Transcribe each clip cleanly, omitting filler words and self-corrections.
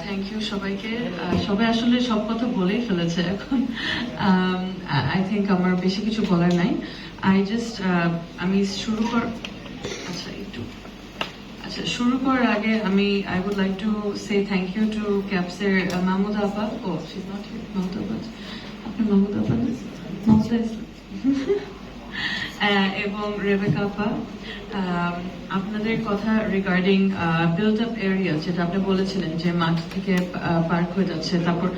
Thank you সবাইকে। সবাই আসলে সব কথা বলেই ফেলেছে এখন। আই থিঙ্ক আমার বেশি কিছু বলার নাই। আমি শুরু করার আগে I would like to say thank you to ক্যাপসের মাহমুদ আপা। Oh she is not here. Mahmud আপা, আপনি মাহমুদ আপা না? মাহমুদা ইসলাম এবং রেবেকা আপা, আপনাদের কথা রিগার্ডিং বিল্ড আপ এরিয়া, যেটা আপনি বলেছিলেন যে মাঠ থেকে পার্ক হয়ে যাচ্ছে, তারপর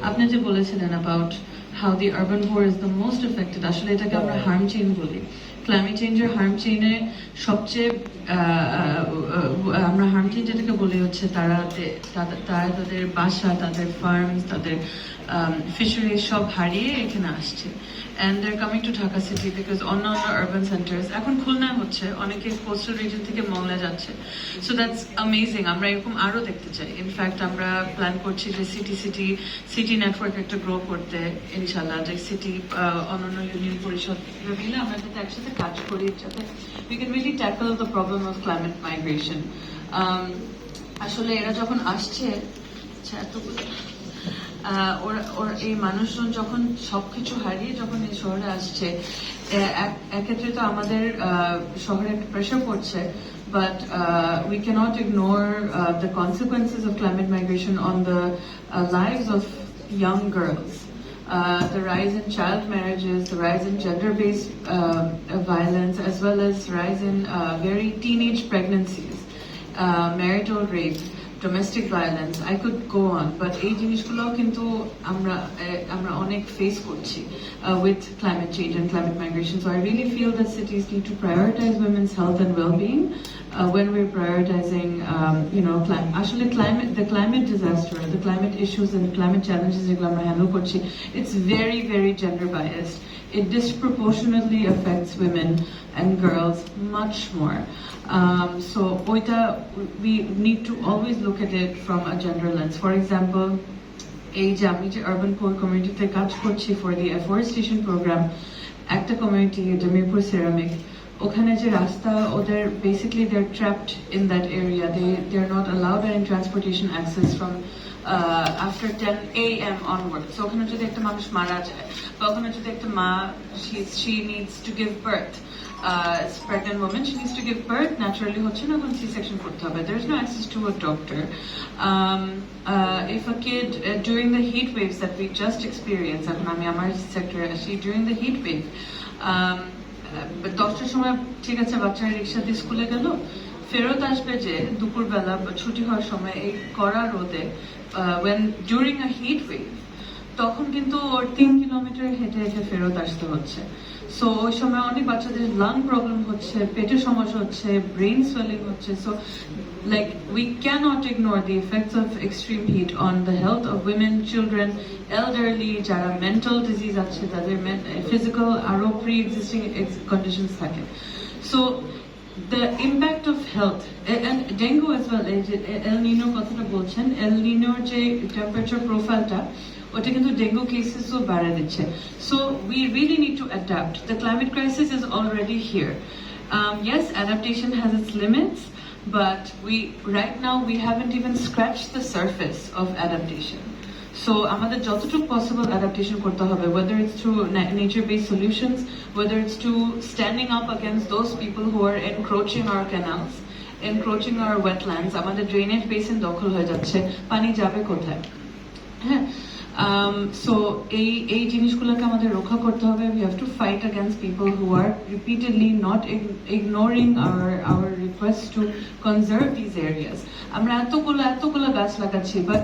আপনি যে বলেছিলেন about how the urban poor is the most affected. আসলে এটাকে আমরা হার্ম চেইন বলি। ক্লাইমেট চেঞ্জের হার্ম চেইনে সবচেয়ে আমরা হার্ম চেইন যেটাকে বলি হচ্ছে তারা তাদের বাসা, তাদের ফার্ম, তাদের ফিশারিজ সব হারিয়ে এখানে আসছে। And they're coming to Dhaka city because অন্যান্য urban centers এখন খুলনায় হচ্ছে, অনেকে কোস্টাল রিজন থেকে মংলা যাচ্ছে। So that's amazing. আমরা এরকম আরো দেখতে চাই। ইনফ্যাক্ট আমরা প্ল্যান করছি যে সিটি নেটওয়ার্ক একটা গ্রো করতে, ইনশাল্লাহ, যে সিটি অন্যান্য ইউনিয়ন পরিষদ মিলে আমরা যাতে একসাথে কাজ করি, যাতে we can really tackle the problem of climate migration. আসলে এরা যখন আসছে, এতগুলো এই মানুষজন যখন সবকিছু হারিয়ে যখন এই শহরে আসছে, এক্ষেত্রে তো আমাদের শহরে একটা প্রেশার পড়ছে, but we cannot ignore the consequences of climate migration on the lives of young girls. The rise in child marriages, the rise in gender-based violence, as well as rise in very teenage pregnancies, marital rape, domestic violence, I could go on, but এই জিনিসগুলো কিন্তু আমরা অনেক face করছি with climate change and climate migration. So I really feel that cities need to prioritize women's health and well-being when we're prioritizing, actually the climate disaster, the climate issues and the climate challenges যেগুলো আমরা handle করছি, it's very, very gender biased. It disproportionately affects women and girls much more. So we need to always look at it from a gender lens. For example, এই যে আমি যে urban পোর কমিউনিটিতে কাজ করছি for the afforestation program, একটা community জমিরপুর ceramic, ওখানে যে রাস্তা ওদের basically they're trapped in that area. They're not allowed any transportation access from after 10 a.m. onwards. So ওখানে যদি একটা মানুষ মারা যায়, বা ওখানে যদি একটা মা she needs to give birth, as a pregnant woman, she needs to give birth naturally, হচ্ছে না, এখন C-section করতে হবে. There is no access to a doctor. If a kid during the heat waves that we just experienced, এখন আমি আমার সেক্টরে আসি, during the heat wave, 10টার সময় ঠিক আছে বাচ্চারা রিক্সা দিয়ে স্কুলে গেল, ফেরত আসবে যে দুপুরবেলা ছুটি হওয়ার সময় এই কড়া রোদে, when during a heat wave, তখন কিন্তু ওর 3 কিলোমিটার হেঁটে হেঁটে ফেরত আসতে হচ্ছে। সো ওই সময় অনেক বাচ্চাদের লাং প্রবলেম হচ্ছে, পেটের সমস্যা হচ্ছে, ব্রেন সোয়েলিং হচ্ছে। So like we can't ignore the effects of extreme heat on the health of women, children, elderly, যারা মেন্টাল ডিজিজ আছে, তাদের ফিজিক্যাল আরো প্রি এক্সিস্টিং কন্ডিশনস থাকে। So the impact of health and dengue as well, El Nino কথাটা বলছেন, El Nino যে temperature profileটা, ওটা কিন্তু ডেঙ্গু কেসেসও বাড়া দিচ্ছে। So we really need to adapt. The climate crisis is already here. Yes, adaptation has its limits, but right now we haven't even scratched the surface of adaptation. So আমাদের যতটুকু possible adaptation করতে হবে, whether it's through nature-based solutions, whether it's to standing up against those people who are encroaching our canals, encroaching our wetlands. আমাদের drainage basin দখল হয়ে যাচ্ছে, পানি যাবে কোথায়? হ্যাঁ, so এই জিনিসগুলোকে আমাদের রক্ষা করতে হবে. We have to fight against people who are repeatedly not ignoring our requests to conserve these areas. আমরা এতগুলো গাছ লাগাচ্ছি, but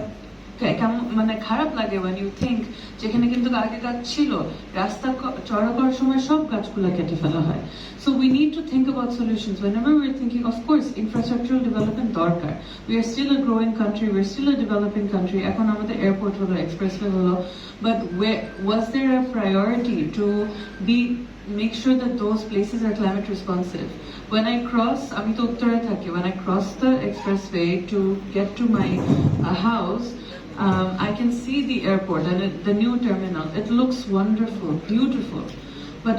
মানে খারাপ লাগে when you think যেখানে কিন্তু আগে গাছ ছিল, রাস্তা চড়া করার সময় সব গাছগুলো কেটে ফেলা হয়. So we need to think about solutions. Whenever we're thinking, of course, infrastructural development দরকার. We are still a growing country, we're still a developing country. এখন আমাদের এয়ারপোর্ট হলো, এক্সপ্রেসওয়ে হলো, but was there a priority to make sure that those places are climate responsive? When I cross, আমি তো উত্তরে থাকি, when I cross the expressway to get to my house, I can see the airport and the new terminal. It looks wonderful, beautiful. but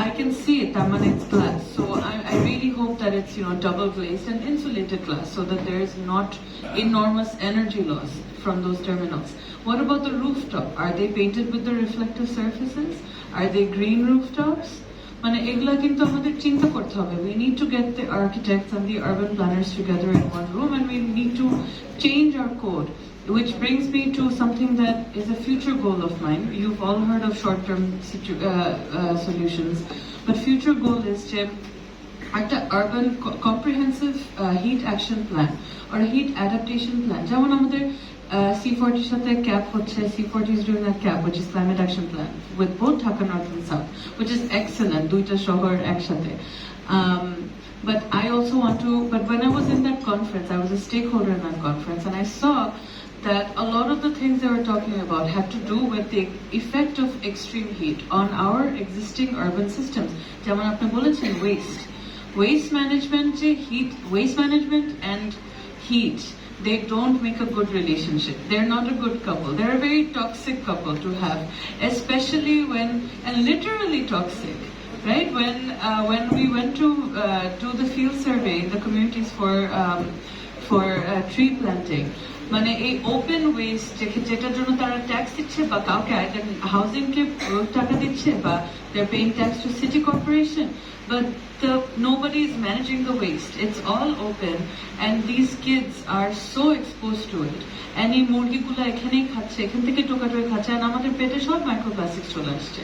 I can see it, Taman, it's glass. So I really hope that it's, double glazed and insulated glass so that there is not enormous energy loss from those terminals. What about the rooftop? Are they painted with the reflective surfaces? Are they green rooftops? মানে এগুলা কিন্তু আমাদের চিন্তা করতে হবে. We need to get the architects and the urban planners together in one room, and we need to change our code. Which brings me to something that is a future goal of mine. You've all heard of short-term solutions, but future goal is to একটা urban comprehensive heat action plan or a heat adaptation plan. যেমন আমাদের C40 সাথে CAP হচ্ছে, C40 is doing a CAP, which is climate action plan, with both Dhaka North and South, which is excellent, দুইটা শহর একসাথে. But I also but when I was in that conference, I was a stakeholder in that conference, and I saw that a lot of the things they were talking about had to do with the effect of extreme heat on our existing urban systems. যেমন আপনি বলেছেন waste management and heat, they don't make a good relationship. They're not a good couple. They're a very toxic couple to have, especially and literally toxic, right? When we went to do the field survey in the communities for tree planting, মানে এই open West যেটার জন্য তারা tax দিচ্ছে বা কাউকে housing কে টাকা দিচ্ছে বা they're paying tax to city corporation, but nobody is managing the waste. It's all open, and these kids are so exposed to it. And এই মুরগিগুলো এখানেই খাচ্ছে, এখান থেকে টোকাটোকে খাচ্ছে, আর আমাদের পেটে সব মাইক্রোপ্লাস্টিক চলে আসছে.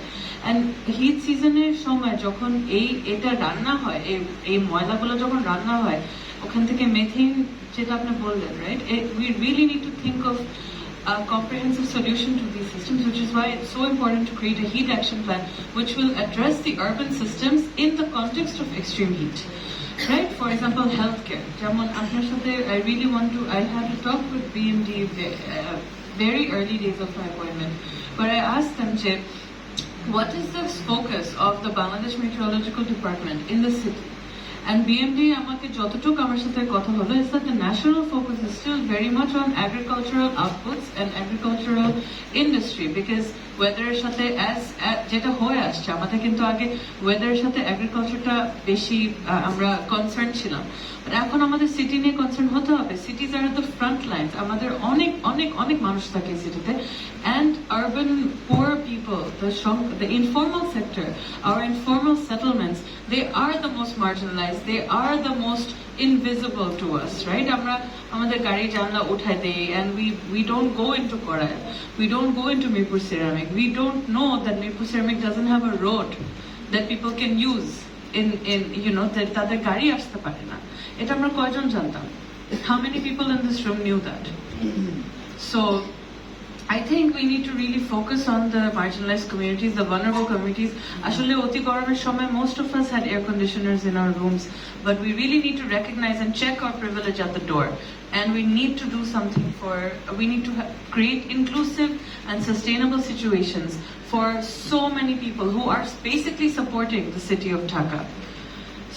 And হিট সিজনের সময় যখন এটা রান্না হয়, এই ময়লাগুলো যখন রান্না হয়, ওখান থেকে মেথেন যেটা আপনি বললেন, right? We really need to think of a comprehensive solution to these systems, which is why it's so important to create a heat action plan which will address the urban systems in the context of extreme heat. Right? For example, healthcare. যেমন আপনার সাথে I had a talk with BMD very early days of my appointment, where I asked them, what is the focus of the Bangladesh Meteorological Department in the city? And BMD আমাকে যতটুকু আমার সাথে কথা হলো is that the national focus is still very much on agricultural outputs and agricultural industry, because ওয়েদারের সাথে যেটা হয়ে আসছে আমাদের কিন্তু আগে ওয়েদারের সাথে এগ্রিকালচারটা বেশি আমরা কনসার্ন ছিলাম, বাট এখন আমাদের সিটি নিয়ে কনসার্ন হতে হবে. Cities are the front lines, আমাদের অনেক অনেক অনেক মানুষ থাকে সিটিতে, and urban poor people, the informal sector, our informal settlements, they are the most marginalized, they are the most invisible to us, right? আমরা আমাদের গাড়ি জানলা উঠাই দেই, and we don't go into Korail, we don't go into Mirpur Ceramic, we don't know that Mirpur Ceramic doesn't have a road that people can use in that তাদের গাড়ি আসতে পারে না. এটা আমরা কয়জন জানতাম? How many people in this room knew that? So I think we need to really focus on the marginalized communities, the vulnerable communities. Ashole oti goromer shomoy most of us had air conditioners in our rooms, but we really need to recognize and check our privilege at the door. And we need to do something we need to create inclusive and sustainable situations for so many people who are basically supporting the city of Dhaka.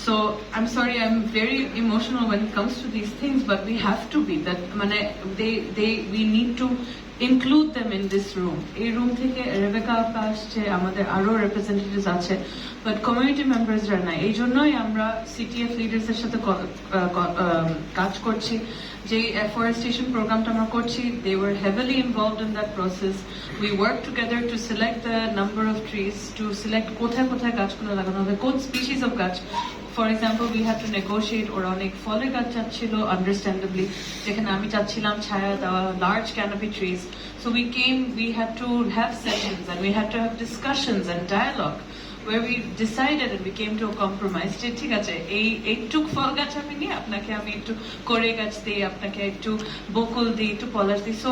So I'm sorry, I'm very emotional when it comes to these things, but we have to be that. We need to include them in this room. এই room থেকে Rebecca আপা আসছে, আমাদের আরো representatives আছে, but community মেম্বার্সরা নাই. এই জন্যই আমরা সিটিএফ লিডার্সের সাথে কাজ করছি. যে এফরেস্টেশন প্রোগ্রামটা আমরা করছি, they were heavily involved in that process. We worked together to select the number of trees, to select কোথায় কোথায় গাছগুলো লাগানো হবে, কোন স্পিসিস অফ গাছ. For example, we had to negotiate ওরা অনেক ফলের গাছ চাচ্ছিল, understandably, যেখানে আমি চাচ্ছিলাম ছায়া দেওয়া, large canopy trees. So we had to have sessions, and we had to have discussions and dialogue where we decided and we came to a compromise যে ঠিক আছে, এইটুক ফল গাছ আমি নিয়ে আপনাকে আমি একটু করে গাছ দিই, আপনাকে একটু বকুল দিই, একটু পলাশ দিই. সো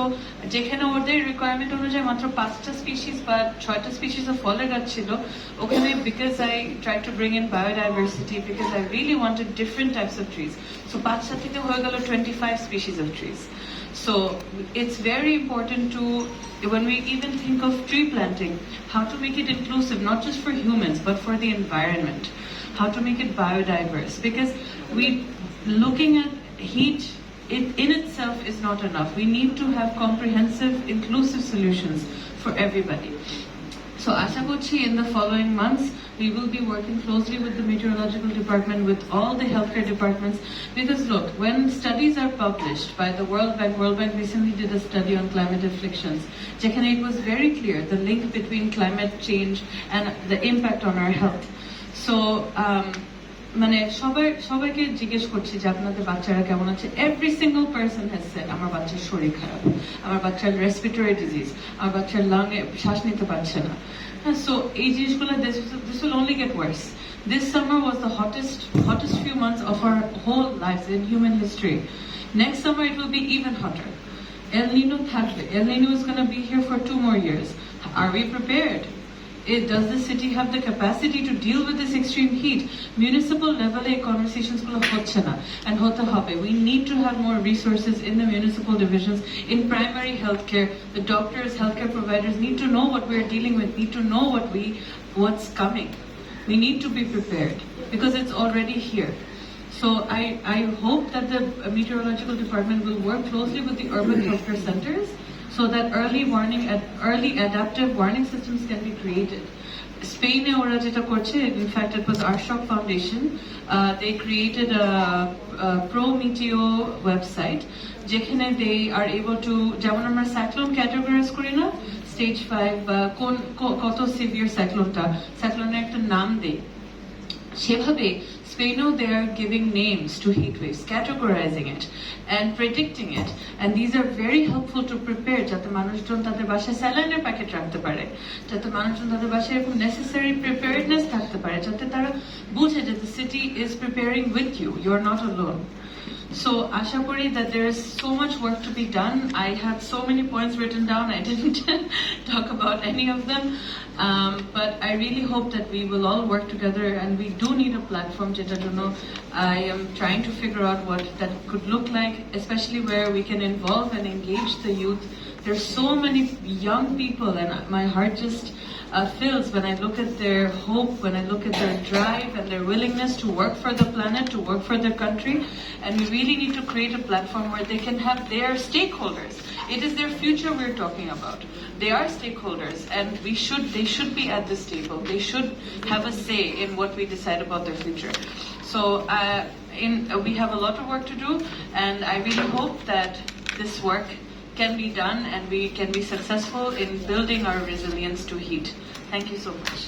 যেখানে ওদের রিকোয়ারমেন্ট অনুযায়ী মাত্র 5টা স্পিসিস বা 6টা স্পিসিস অফ ফলের গাছ ছিল, ওখানে because I tried to bring in biodiversity, because I really wanted different types of trees. So 5টা থেকে হয়ে গেল 25 species of trees. So it's very important to, when we even think of tree planting, how to make it inclusive, not just for humans, but for the environment. How to make it biodiverse. Because looking at heat, it in itself is not enough. We need to have comprehensive, inclusive solutions for everybody. So So Asha Kochi, in the following months, we will be working closely with the meteorological department, with all the healthcare departments, because look, when studies are published by the World Bank recently did a study on climate afflictions, যেখানে it was very clear, the link between climate change and the impact on our health. So, মানে সবাইকে জিজ্ঞেস করছি যে আপনাদের বাচ্চারা কেমন আছে, every single person has said আমার বাচ্চার শরীর খারাপ, আমার বাচ্চার রেসপিরেটরি ডিজিজ, আমার বাচ্চার লাংয়ে শ্বাস নিতে পারছে না। সো এই জিনিসগুলো this will only get worse. This summer was the hottest few months of our whole lives in human history. Next summer it will be even hotter. El Nino থাকবে. El Nino is going to be here for 2 more years. Are we prepared? Does the city have the capacity to deal with this extreme heat? Municipal level conversations gulo hocche na and hote hobe. We need to have more resources in the municipal divisions, in primary healthcare. The doctors, healthcare providers need to know what we're dealing with, need to know what's coming. We need to be prepared because it's already here. So I hope that the meteorological department will work closely with the urban healthcare centers so that early adaptive warning systems can be created. Spain ora jeta korche, in fact it was our Shock Foundation, they created a pro meteo website যেখানে they are able to, যেমন আমরা cyclone categorise করি না, stage 5 বা কত severe সাইক্লোনের একটা নাম দেই, সেভাবে Spain, they are giving names to heat waves, categorizing it and predicting it, and these are very helpful to prepare যাতে মানুষজন তাদের বাসায় স্যালাইনের প্যাকেট রাখতে পারে, যাতে মানুষজন তাদের বাসায় এরকম necessary preparedness থাকতে পারে, যাতে তারা বুঝে যে the city is preparing with you, you are not alone. So Asha kori that there is so much work to be done. I had so many points written down, I didn't talk about any of them, but I really hope that we will all work together, and we do need a platform jeta jonno I am trying to figure out what that could look like, especially where we can involve and engage the youth. There's so many young people and my heart just fills when I look at their hope, when I look at their drive and their willingness to work for the planet, to work for their country. And we really need to create a platform where they can have their stakeholders. It is their future we're talking about. They are stakeholders, and they should be at this table. They should have a say in what we decide about their future. So we have a lot of work to do, and I really hope that this work can be done and we can be successful in building our resilience to heat. Thank you so much.